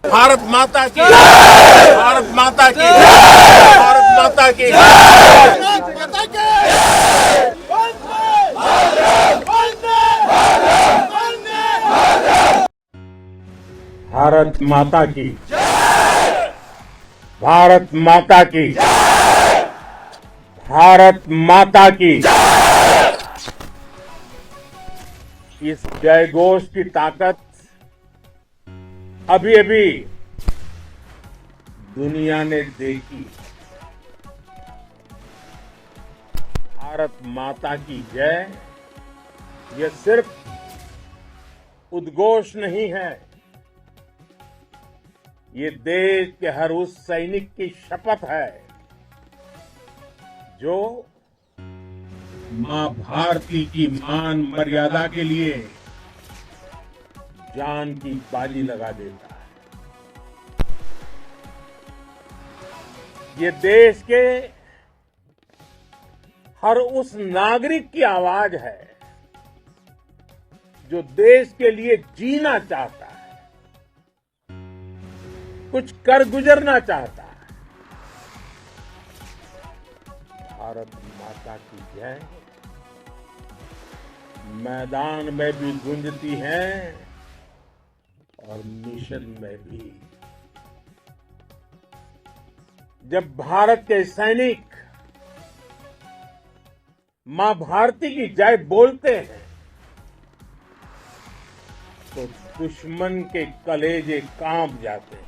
भारत माता की, भारत माता की, भारत माता की। भारत माता की, भारत माता की, भारत माता की। इस जयघोष की ताकत अभी अभी दुनिया ने देखी। भारत माता की जय ये सिर्फ उद्घोष नहीं है, ये देश के हर उस सैनिक की शपथ है जो मां भारती की मान मर्यादा के लिए जान की बाजी लगा देता है। ये देश के हर उस नागरिक की आवाज है जो देश के लिए जीना चाहता है, कुछ कर गुजरना चाहता है। भारत माता की जय मैदान में भी गूंजती है और मिशन में भी। जब भारत के सैनिक मां भारती की जय बोलते हैं तो दुश्मन के कलेजे कांप जाते हैं।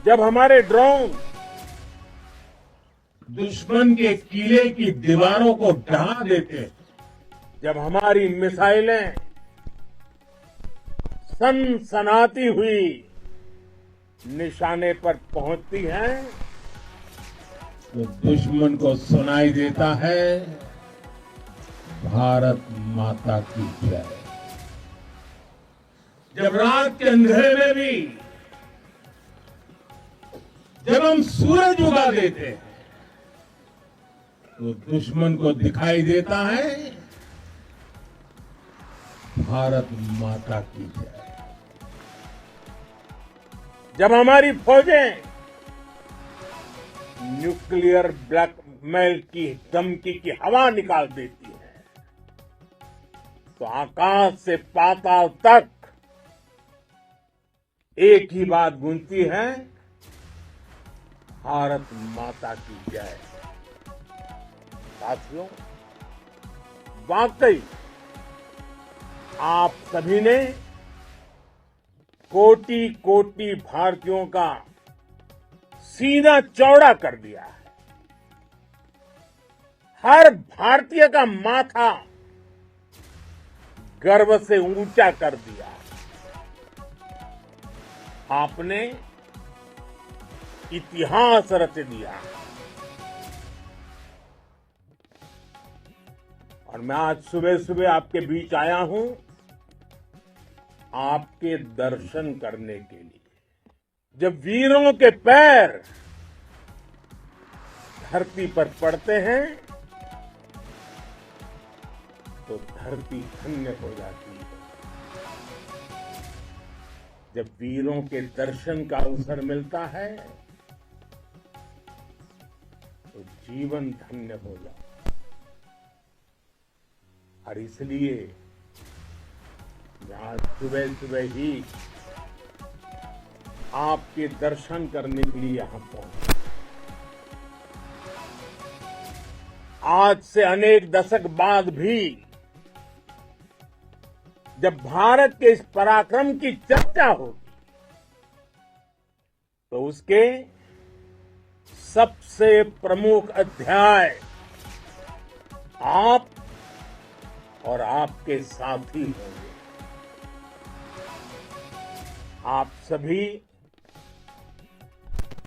जब हमारे ड्रोन दुश्मन के किले की दीवारों को ढहा देते हैं, जब हमारी मिसाइलें सनसनाती हुई निशाने पर पहुंचती हैं तो दुश्मन को सुनाई देता है भारत माता की जय। जब रात के अंधेरे में भी जब हम सूरज उगा देते हैं तो दुश्मन को दिखाई देता है भारत माता की जय। जब हमारी फौजें न्यूक्लियर ब्लैकमेल की धमकी की हवा निकाल देती है तो आकाश से पाताल तक एक ही बात गूंजती है, भारत माता की जय। साथियों, वाकई आप सभी ने कोटि कोटि भारतीयों का सीना चौड़ा कर दिया है। हर भारतीय का माथा गर्व से ऊंचा कर दिया। आपने इतिहास रच दिया। और मैं आज सुबह सुबह आपके बीच आया हूं आपके दर्शन करने के लिए। जब वीरों के पैर धरती पर पड़ते हैं तो धरती धन्य हो जाती है। जब वीरों के दर्शन का अवसर मिलता है तो जीवन धन्य हो जाता है। और इसलिए आज सुबह सुबह ही आपके दर्शन करने के लिए यहां पहुंचा। आज से अनेक दशक बाद भी जब भारत के इस पराक्रम की चर्चा होगी तो उसके सबसे प्रमुख अध्याय आप और आपके साथी होंगे। आप सभी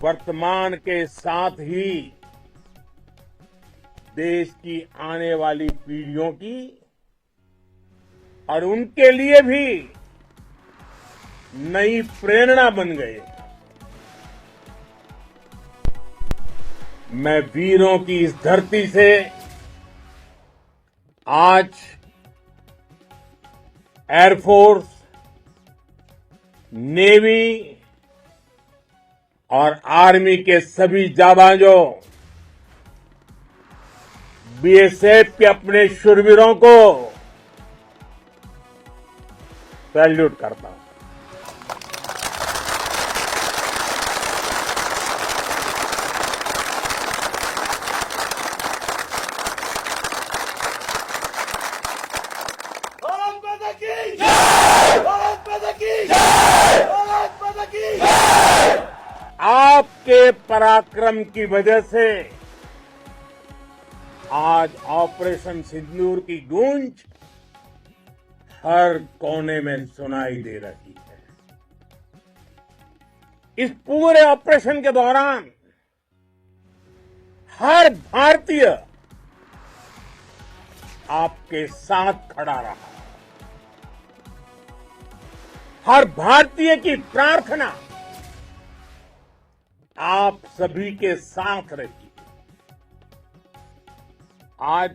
वर्तमान के साथ ही देश की आने वाली पीढ़ियों की और उनके लिए भी नई प्रेरणा बन गए। मैं वीरों की इस धरती से आज एयरफोर्स, नेवी और आर्मी के सभी जाबांजों, बीएसएफ के अपने शूरवीरों को सैल्यूट करता हूं। भारत माता की जय! भारत माता की जय! भारत माता की जय! आपके पराक्रम की वजह से आज ऑपरेशन सिंदूर की गूंज हर कोने में सुनाई दे रही है। इस पूरे ऑपरेशन के दौरान हर भारतीय आपके साथ खड़ा रहा। हर भारतीय की प्रार्थना आप सभी के साथ रही। आज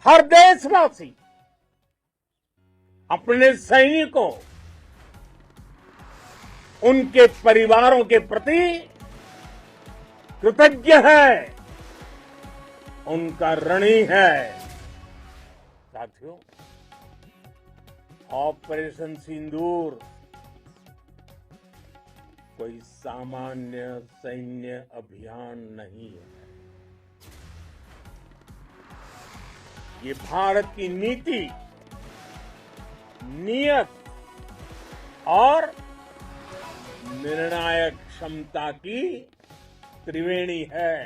हर देशवासी अपने सैनिकों, उनके परिवारों के प्रति कृतज्ञ है, उनका ऋणी है। साथियों, ऑपरेशन सिंदूर कोई सामान्य सैन्य अभियान नहीं है। ये भारत की नीति, नियत और निर्णायक क्षमता की त्रिवेणी है।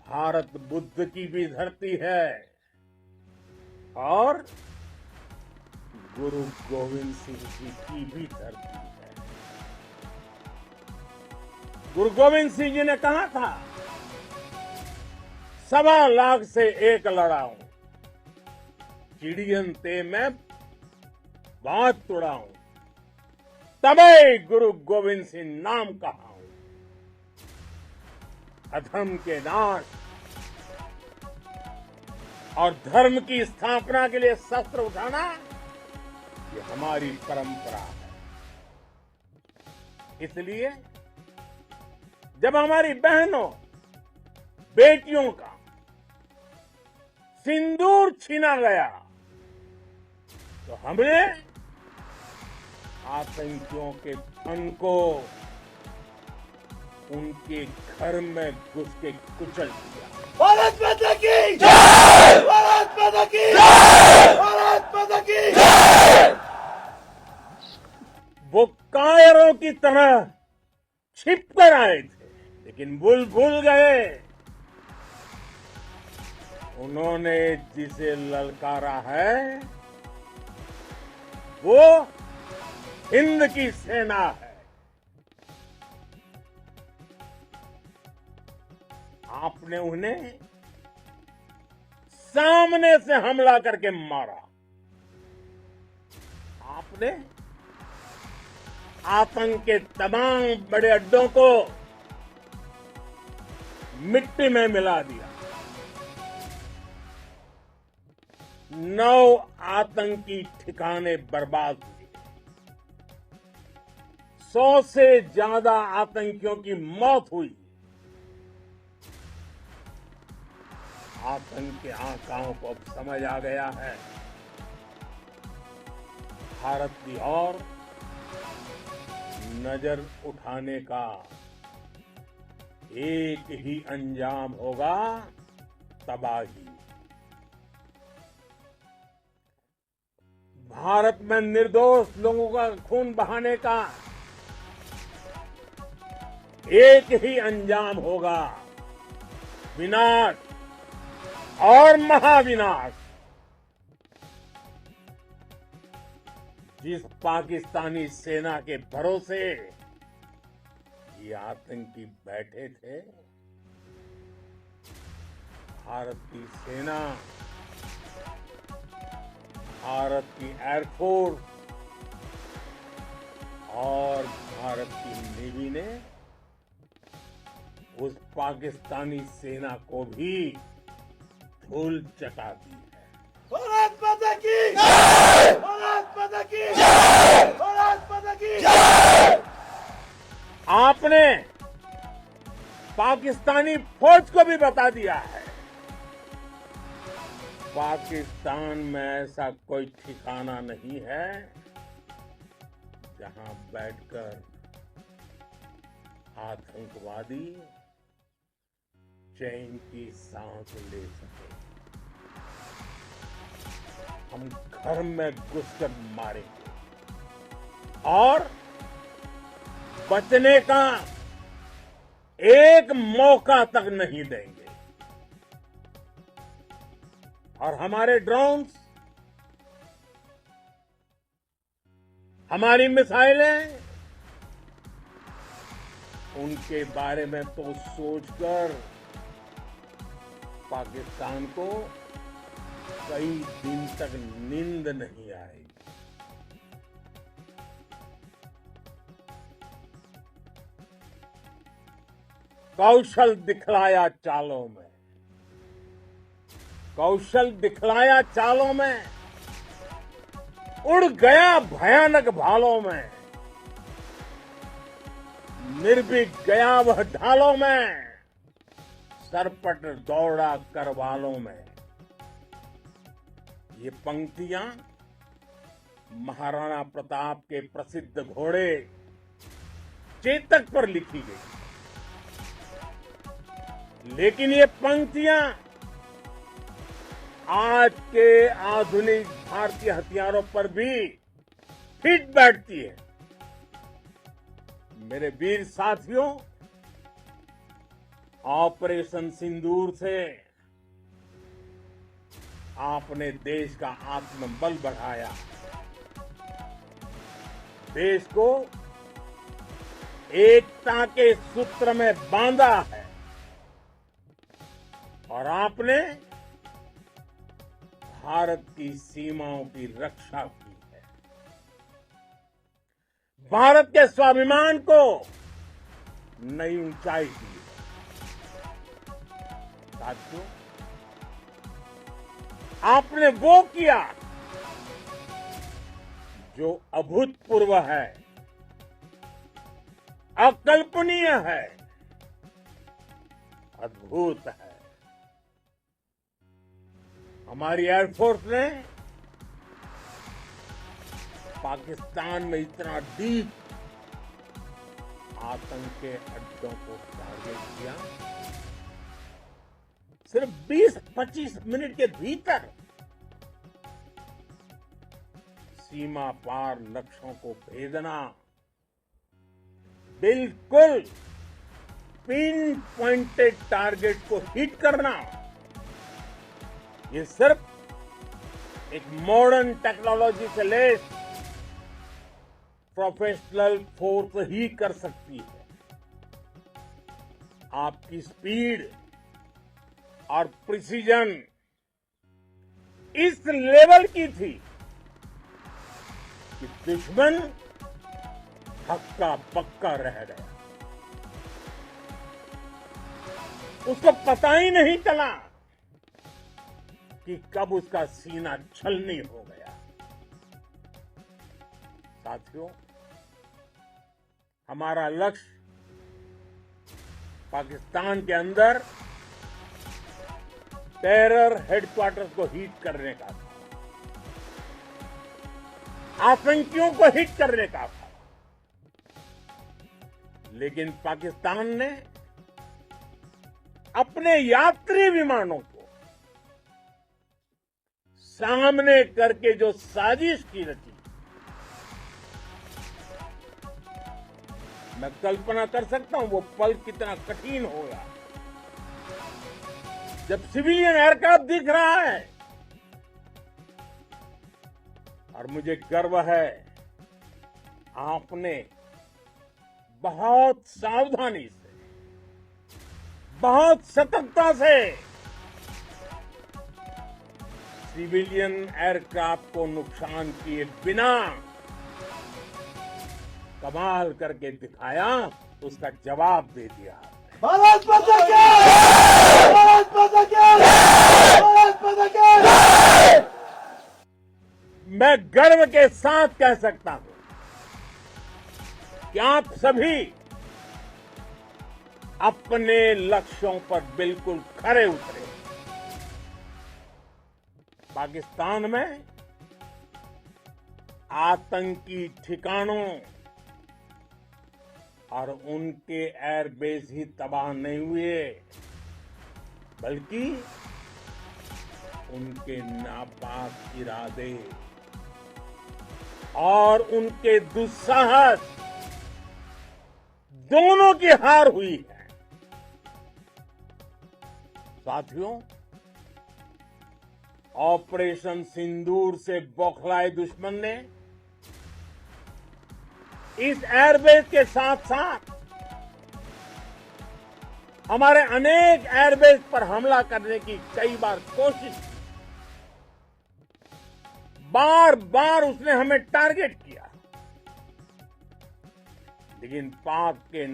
भारत बुद्ध की भी धरती है और गुरु गोविंद सिंह जी की भी धरती है। गुरु गोविंद सिंह जी ने कहा था, 1.25 लाख से एक लड़ाऊं, चिड़ियन ते मैं बात तुड़ाऊं, तबे गुरु गोविंद सिंह नाम कहाऊं। अधर्म के नाश और धर्म की स्थापना के लिए शस्त्र उठाना, ये हमारी परंपरा है। इसलिए जब हमारी बहनों, बेटियों का सिंदूर छीना गया, तो हमने आतंकियों के फन को उनके घर में घुस के कुचल दिया। भारत माता की जय! भारत माता की जय! भारत माता की जय! वो कायरों की तरह छिप कर आए थे, लेकिन भूल गए उन्होंने जिसे ललकारा है वो हिंद की सेना है। आपने उन्हें सामने से हमला करके मारा। आपने आतंक के तमाम बड़े अड्डों को मिट्टी में मिला दिया। 9 आतंकी ठिकाने बर्बाद हुए। 100 से ज्यादा आतंकियों की मौत हुई। आतंक के आकाओं को अब समझ आ गया है, भारत की ओर नजर उठाने का एक ही अंजाम होगा, तबाही। भारत में निर्दोष लोगों का खून बहाने का एक ही अंजाम होगा, विनाश और महाविनाश। जिस पाकिस्तानी सेना के भरोसे ये आतंकी बैठे थे, भारत की सेना, भारत की एयरफोर्स और भारत की नेवी ने उस पाकिस्तानी सेना को भी धूल चटा दी है। भारत माता की जय! भारत माता की जय! भारत माता की जय! आपने पाकिस्तानी फौज को भी बता दिया है, पाकिस्तान में ऐसा कोई ठिकाना नहीं है जहां बैठकर आतंकवादी चैन की सांस ले सके। हम घर में घुसकर मारेंगे और बचने का एक मौका तक नहीं देंगे। और हमारे ड्रोन्स, हमारी मिसाइलें, उनके बारे में तो सोचकर पाकिस्तान को कई दिन तक नींद नहीं आएगी। कौशल दिखलाया चालों में, कौशल दिखलाया चालों में, उड़ गया भयानक भालों में, निर्भीक गया वह ढालों में, सरपट दौड़ा करवालों में। ये पंक्तियां महाराणा प्रताप के प्रसिद्ध घोड़े चेतक पर लिखी गई, लेकिन ये पंक्तियां आज के आधुनिक भारतीय हथियारों पर भी फिट बैठती है। मेरे वीर साथियों, ऑपरेशन सिंदूर से आपने देश का आत्मबल बढ़ाया, देश को एकता के सूत्र में बांधा है और आपने भारत की सीमाओं की रक्षा की है। भारत के स्वाभिमान को नई ऊंचाई दी है। साथियों, आपने वो किया जो अभूतपूर्व है, अकल्पनीय है, अद्भुत है। हमारी एयरफोर्स ने पाकिस्तान में इतना डीप आतंक के अड्डों को टारगेट किया, सिर्फ 20-25 मिनट के भीतर सीमा पार लक्ष्यों को भेदना, बिल्कुल पिन पॉइंटेड टारगेट को हिट करना, ये सिर्फ एक मॉडर्न टेक्नोलॉजी से लैस प्रोफेशनल फोर्स ही कर सकती है। आपकी स्पीड और प्रिसीजन इस लेवल की थी कि दुश्मन हक्का बक्का रह गया, उसको पता ही नहीं चला कि कब उसका सीना छलनी हो गया। साथियों, हमारा लक्ष्य पाकिस्तान के अंदर टेरर हेडक्वार्टर्स को हिट करने का था, आतंकियों को हिट करने का था, लेकिन पाकिस्तान ने अपने यात्री विमानों को सामने करके जो साजिश की रची, मैं कल्पना कर सकता हूं वो पल कितना कठिन होगा जब सिविलियन एयरक्राफ्ट दिख रहा है। और मुझे गर्व है, आपने बहुत सावधानी से, बहुत सतर्कता से सिविलियन एयरक्राफ्ट को नुकसान किए बिना कमाल करके दिखाया, उसका जवाब दे दिया। भारत माता की जय! भारत माता की जय! भारत माता की जय! मैं गर्व के साथ कह सकता हूं कि आप सभी अपने लक्ष्यों पर बिल्कुल खरे उतरे। पाकिस्तान में आतंकी ठिकानों और उनके एयरबेस ही तबाह नहीं हुए, बल्कि उनके नापाक इरादे और उनके दुस्साहस दोनों की हार हुई है। साथियों, ऑपरेशन सिंदूर से बौखलाए दुश्मन ने इस एयरबेस के साथ साथ हमारे अनेक एयरबेस पर हमला करने की कई बार कोशिश की। बार बार उसने हमें टारगेट किया, लेकिन पाक के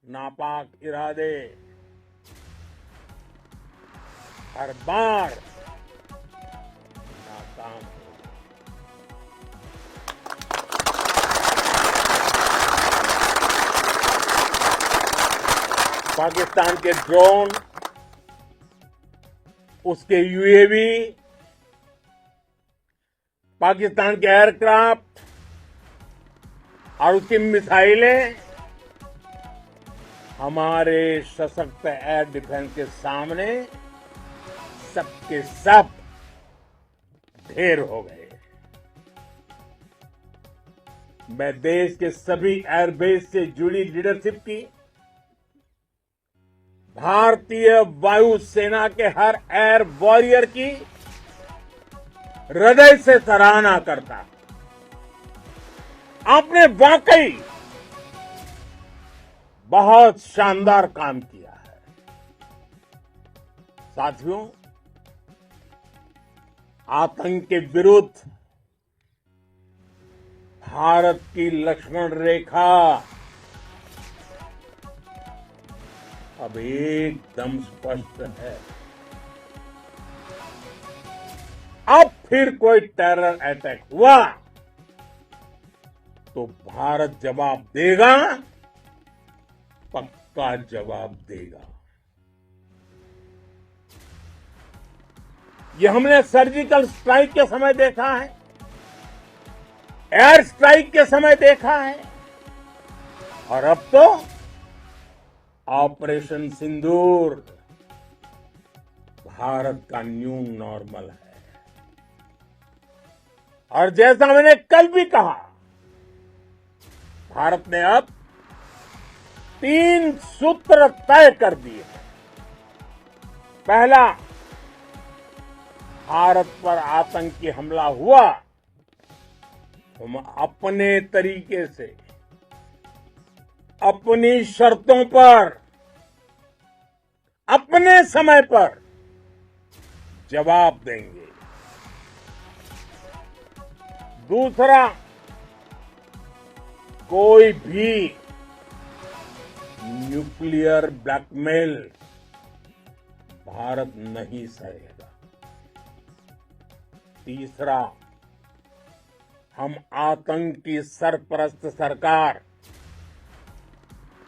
नापाक इरादे हर बार नाकाम हो गए। पाकिस्तान के ड्रोन, उसके यूएवी, पाकिस्तान के एयरक्राफ्ट और उसकी मिसाइलें हमारे सशक्त एयर डिफेंस के सामने सबके सब ढेर हो गए। मैं देश के सभी एयरबेस से जुड़ी लीडरशिप की, भारतीय वायुसेना के हर एयर वॉरियर की हृदय से सराहना करता हूं। आपने वाकई बहुत शानदार काम किया है। साथियों, आतंक के विरुद्ध भारत की लक्ष्मण रेखा अब एकदम स्पष्ट है। अब फिर कोई टेरर अटैक हुआ तो भारत जवाब देगा, पक्का जवाब देगा। ये हमने सर्जिकल स्ट्राइक के समय देखा है, एयर स्ट्राइक के समय देखा है, और अब तो ऑपरेशन सिंदूर भारत का न्यू नॉर्मल है। और जैसा मैंने कल भी कहा, भारत ने अब 3 सूत्र तय कर दिए हैं। पहला, भारत पर आतंकी हमला हुआ, हम अपने तरीके से, अपनी शर्तों पर, अपने समय पर जवाब देंगे। दूसरा, कोई भी न्यूक्लियर ब्लैकमेल भारत नहीं सहेगा। तीसरा, हम आतंक की सरपरस्त सरकार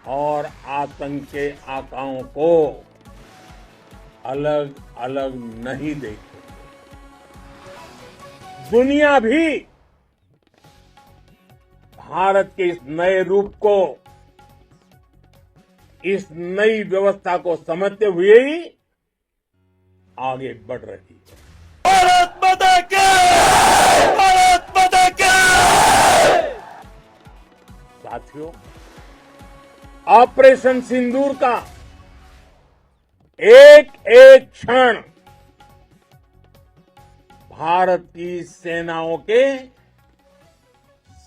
और आतंक के आकाओं को अलग अलग नहीं देखेंगे। दुनिया भी भारत के इस नए रूप को, इस नई व्यवस्था को समझते हुए ही आगे बढ़ रही है। भारत माता की! भारत माता की! साथियों, ऑपरेशन सिंदूर का एक एक क्षण भारत की सेनाओं के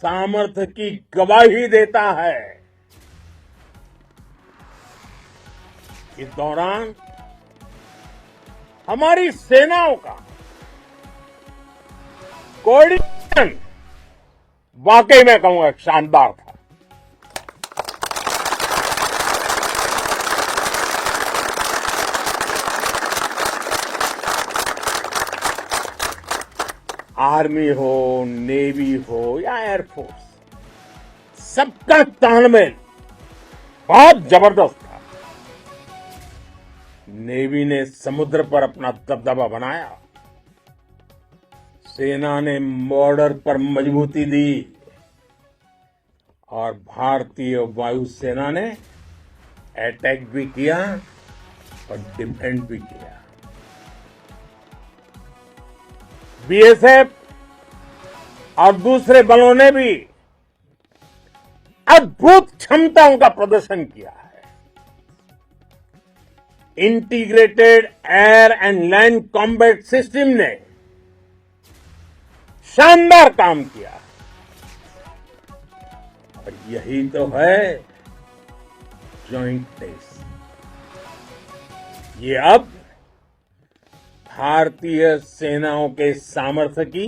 सामर्थ्य की गवाही देता है। इस दौरान हमारी सेनाओं का कोऑर्डिनेशन वाकई में कहूंगा शानदार था। आर्मी हो, नेवी हो या एयरफोर्स, सबका तालमेल बहुत जबरदस्त था। नेवी ने समुद्र पर अपना दबदबा बनाया, सेना ने बॉर्डर पर मजबूती दी और भारतीय वायुसेना ने अटैक भी किया और डिफेंड भी किया। बीएसएफ और दूसरे बलों ने भी अद्भुत क्षमताओं का प्रदर्शन किया है। Integrated air and land combat system ने शानदार काम किया और यही तो है जॉइंटनेस। ये अब भारतीय सेनाओं के सामर्थ्य की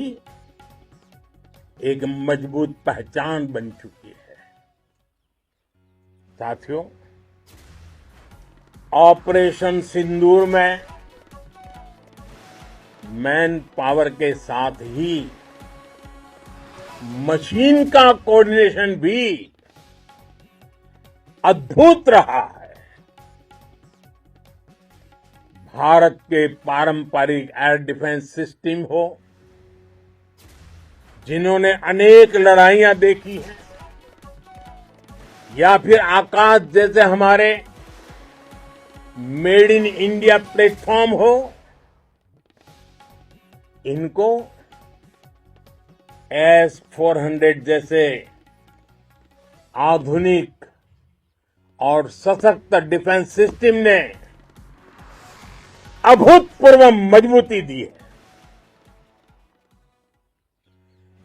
एक मजबूत पहचान बन चुकी है। साथियों, ऑपरेशन सिंदूर में मैन पावर के साथ ही मशीन का कोऑर्डिनेशन भी अद्भुत रहा है। भारत के पारंपरिक एयर डिफेंस सिस्टम हो, जिन्होंने अनेक लड़ाइयां देखी हैं, या फिर आकाश जैसे हमारे मेड इन इंडिया प्लेटफॉर्म हो, इनको S-400 जैसे आधुनिक और सशक्त डिफेंस सिस्टम ने अभूतपूर्व मजबूती दी है।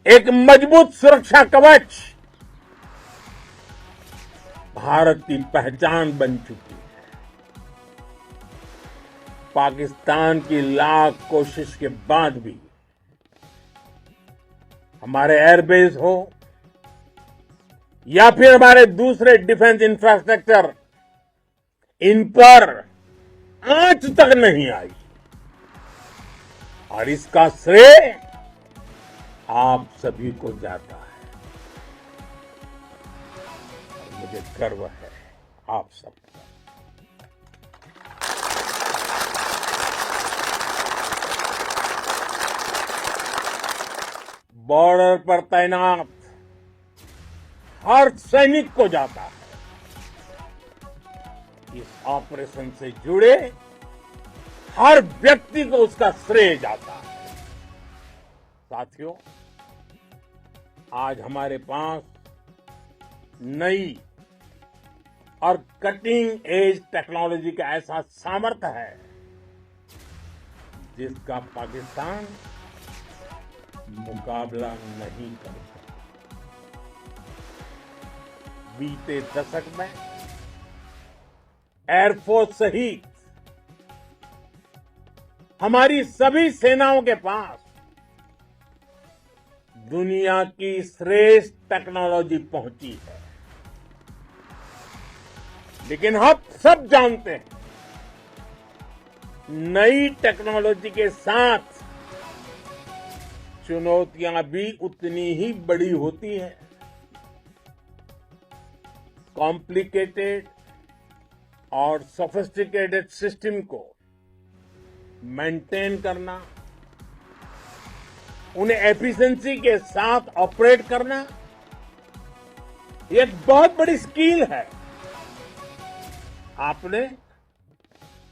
एक मजबूत सुरक्षा कवच भारत की पहचान बन चुकी है। पाकिस्तान की लाख कोशिश के बाद भी हमारे एयरबेस हो या फिर हमारे दूसरे डिफेंस इंफ्रास्ट्रक्चर, इन पर आंच तक नहीं आई और इसका श्रेय आप सभी को जाता है। और मुझे गर्व है आप सब पर। बॉर्डर पर तैनात हर सैनिक को जाता है। इस ऑपरेशन से जुड़े हर व्यक्ति को उसका श्रेय जाता है। साथियों, आज हमारे पास नई और कटिंग एज टेक्नोलॉजी का ऐसा सामर्थ्य है जिसका पाकिस्तान मुकाबला नहीं कर सकता। बीते दशक में एयरफोर्स सहित हमारी सभी सेनाओं के पास दुनिया की श्रेष्ठ टेक्नोलॉजी पहुंची है। लेकिन हम सब जानते हैं, नई टेक्नोलॉजी के साथ चुनौतियां भी उतनी ही बड़ी होती हैं। कॉम्प्लिकेटेड और सोफिस्टिकेटेड सिस्टम को मेंटेन करना, उन्हें एफिशिएंसी के साथ ऑपरेट करना, ये एक बहुत बड़ी स्किल है। आपने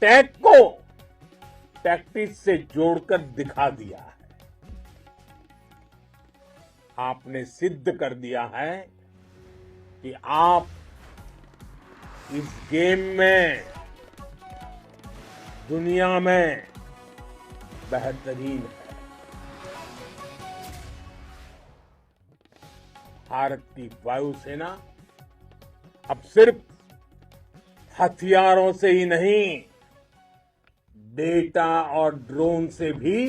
टेक को टैक्टिक्स से जोड़कर दिखा दिया है। आपने सिद्ध कर दिया है कि आप इस गेम में दुनिया में बेहतरीन है। भारत की वायुसेना अब सिर्फ हथियारों से ही नहीं, डेटा और ड्रोन से भी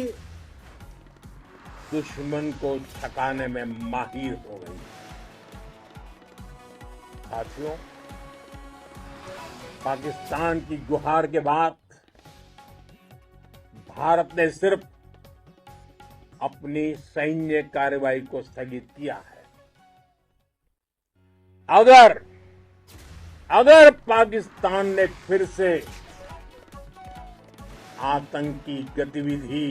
दुश्मन को ठकाने में माहिर हो गई है। साथियों, पाकिस्तान की गुहार के बाद भारत ने सिर्फ अपनी सैन्य कार्रवाई को स्थगित किया है। अगर पाकिस्तान ने फिर से आतंकी गतिविधि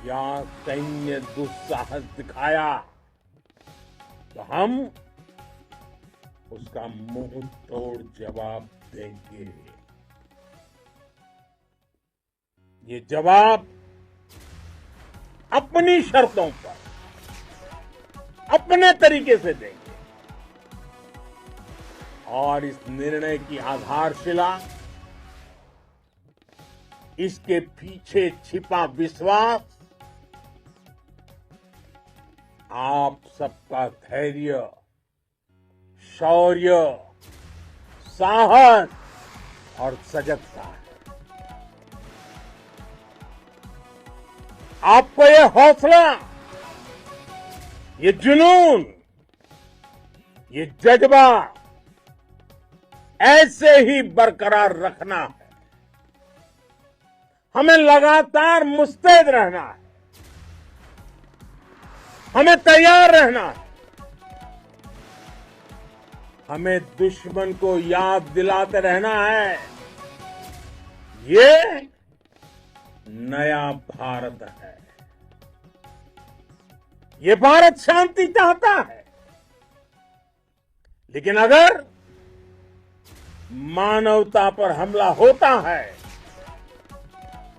या सैन्य दुस्साहस दिखाया तो हम उसका मुंह तोड़ जवाब देंगे। ये जवाब अपनी शर्तों पर, अपने तरीके से देंगे और इस निर्णय की आधारशिला इसके पीछे छिपा विश्वास आप सबका धैर्य, शौर्य, साहस और सजगता है। आपको ये हौसला, ये जुनून, ये जज्बा ऐसे ही बरकरार रखना है। हमें लगातार मुस्तैद रहना है, हमें तैयार रहना है। हमें दुश्मन को याद दिलाते रहना है, ये नया भारत है। ये भारत शांति चाहता है, लेकिन अगर मानवता पर हमला होता है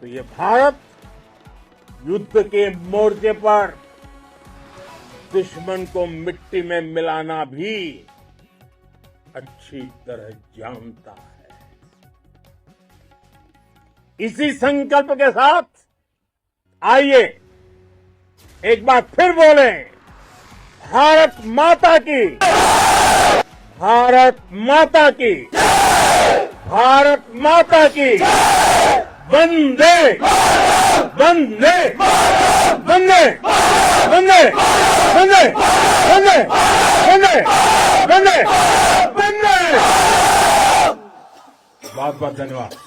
तो ये भारत युद्ध के मोर्चे पर दुश्मन को मिट्टी में मिलाना भी अच्छी तरह जानता है। इसी संकल्प के साथ आइए एक बार फिर बोलें, भारत माता की, भारत माता की, भारत माता की, वंदे वंदे वंदे वंदे वंदे वंदे वंदे वंदे वंदे। बहुत बहुत धन्यवाद।